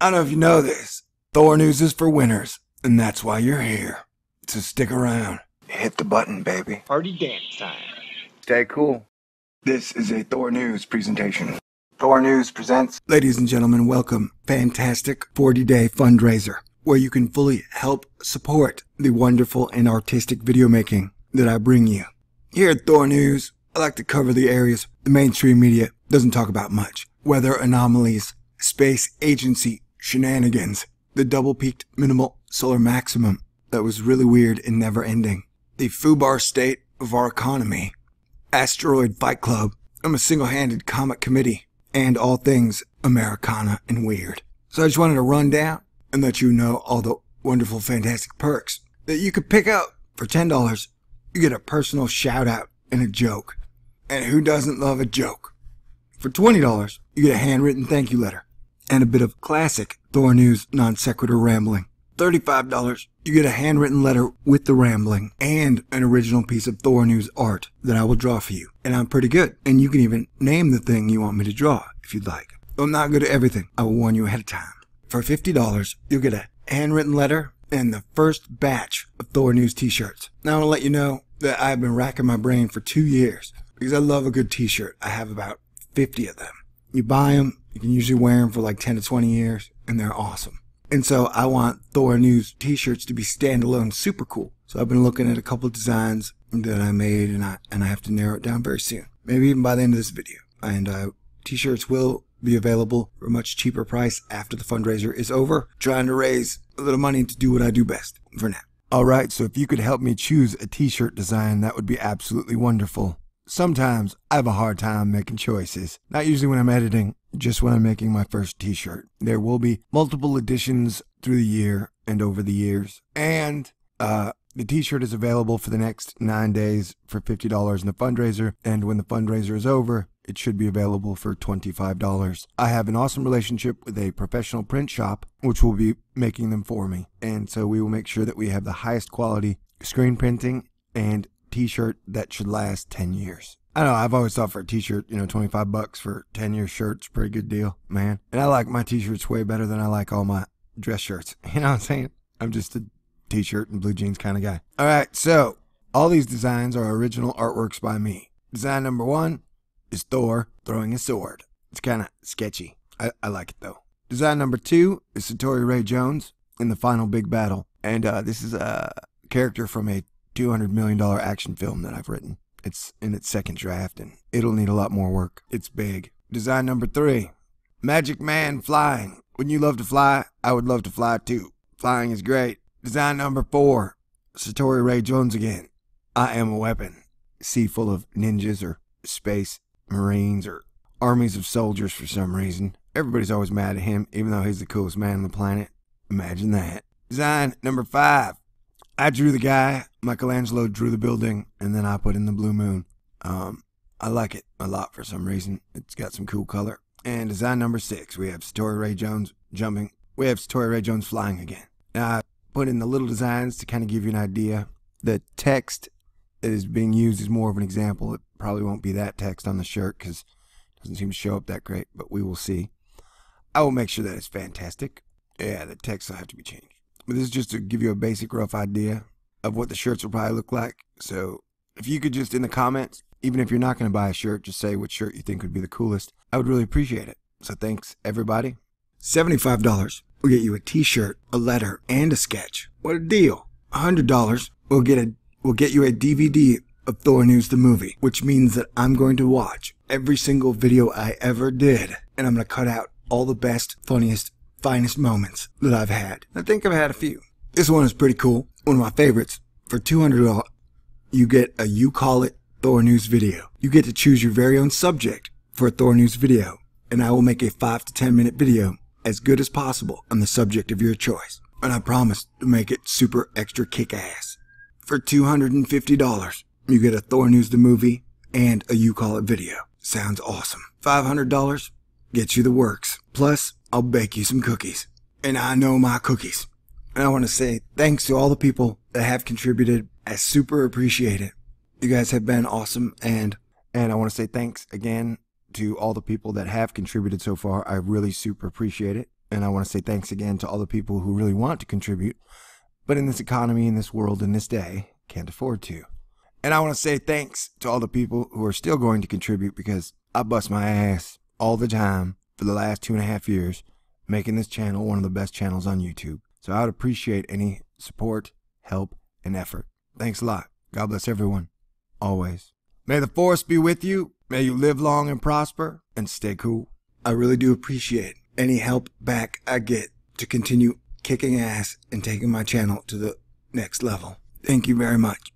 I don't know if you know this. THORnews is for winners, and that's why you're here. So stick around. Hit the button, baby. Party dance time. Stay cool. This is a THORnews presentation. THORnews presents... Ladies and gentlemen, welcome. Fantastic 40-day fundraiser, where you can fully help support the wonderful and artistic video making that I bring you. Here at THORnews, I like to cover the areas the mainstream media doesn't talk about much. Weather anomalies, space agency shenanigans, the double-peaked minimal solar maximum that was really weird and never-ending, the FUBAR state of our economy, asteroid fight club, I'm a single-handed comic committee, and all things Americana and weird. So I just wanted to run down and let you know all the wonderful, fantastic perks that you could pick up. For $10, you get a personal shout-out and a joke. And who doesn't love a joke? For $20, you get a handwritten thank you letter and a bit of classic THORnews non-sequitur rambling. $35, you get a handwritten letter with the rambling and an original piece of THORnews art that I will draw for you. And I'm pretty good. And you can even name the thing you want me to draw if you'd like. I'm not good at everything. I will warn you ahead of time. For $50, you'll get a handwritten letter and the first batch of THORnews t-shirts. Now I want to let you know that I've been racking my brain for 2 years because I love a good t-shirt. I have about 50 of them. You buy them, you can usually wear them for like 10 to 20 years, and they're awesome. And so I want THORnews t-shirts to be standalone super cool. So I've been looking at a couple of designs that I made, and I have to narrow it down very soon. Maybe even by the end of this video. And t-shirts will be available for a much cheaper price after the fundraiser is over. Trying to raise a little money to do what I do best for now. Alright, so if you could help me choose a t-shirt design, that would be absolutely wonderful. Sometimes I have a hard time making choices. Not usually when I'm editing, just when I'm making my first t-shirt. There will be multiple editions through the year and over the years. And the t-shirt is available for the next 9 days for $50 in the fundraiser. And when the fundraiser is over, it should be available for $25. I have an awesome relationship with a professional print shop, which will be making them for me. And so we will make sure that we have the highest quality screen printing and t-shirt that should last 10 years. I know, I've always thought for a t-shirt, $25 for 10-year shirts, pretty good deal, man. And I like my t-shirts way better than I like all my dress shirts. You know what I'm saying? I'm just a t-shirt and blue jeans kind of guy. All right, so all these designs are original artworks by me. Design number 1 is Thor throwing a sword. It's kind of sketchy. I like it though. Design number 2 is Satori Ray Jones in the final big battle. And this is a character from a $200 million action film that I've written. It's in its second draft and it'll need a lot more work. It's big. Design number 3, Magic Man flying. Wouldn't you love to fly? I would love to fly too. Flying is great. Design number 4, Satori Ray Jones again. I am a weapon. Sea full of ninjas or space marines or armies of soldiers for some reason. Everybody's always mad at him even though he's the coolest man on the planet. Imagine that. Design number 5, I drew the guy, Michelangelo drew the building, and then I put in the blue moon. I like it a lot for some reason. It's got some cool color. And design number 6, we have Satori Ray Jones jumping. We have Satori Ray Jones flying again. Now I put in the little designs to kind of give you an idea. The text that is being used is more of an example. It probably won't be that text on the shirt because it doesn't seem to show up that great, but we will see. I will make sure that it's fantastic. Yeah, the text will have to be changed. But this is just to give you a basic rough idea of what the shirts will probably look like. So if you could just in the comments, even if you're not going to buy a shirt, just say what shirt you think would be the coolest. I would really appreciate it. So thanks everybody. $75 will get you a t-shirt, a letter, and a sketch. What a deal. $100 will get you a DVD of THORnews the movie, which means that I'm going to watch every single video I ever did. And I'm going to cut out all the best, funniest, finest moments that I've had. I think I've had a few. This one is pretty cool. One of my favorites. For $200, you get a You Call It THORnews video. You get to choose your very own subject for a THORnews video. And I will make a 5 to 10 minute video as good as possible on the subject of your choice. And I promise to make it super extra kick-ass. For $250, you get a THORnews the movie and a You Call It video. Sounds awesome. $500 gets you the works. Plus, I'll bake you some cookies. And I know my cookies. And I want to say thanks to all the people that have contributed. I super appreciate it. You guys have been awesome. And I want to say thanks again to all the people that have contributed so far. I really super appreciate it. And I want to say thanks again to all the people who really want to contribute, but in this economy, in this world, in this day, can't afford to. And I want to say thanks to all the people who are still going to contribute, because I bust my ass all the time for the last 2.5 years, making this channel one of the best channels on YouTube. So I would appreciate any support, help, and effort. Thanks a lot. God bless everyone. Always. May the force be with you. May you live long and prosper and stay cool. I really do appreciate any help back I get to continue kicking ass and taking my channel to the next level. Thank you very much.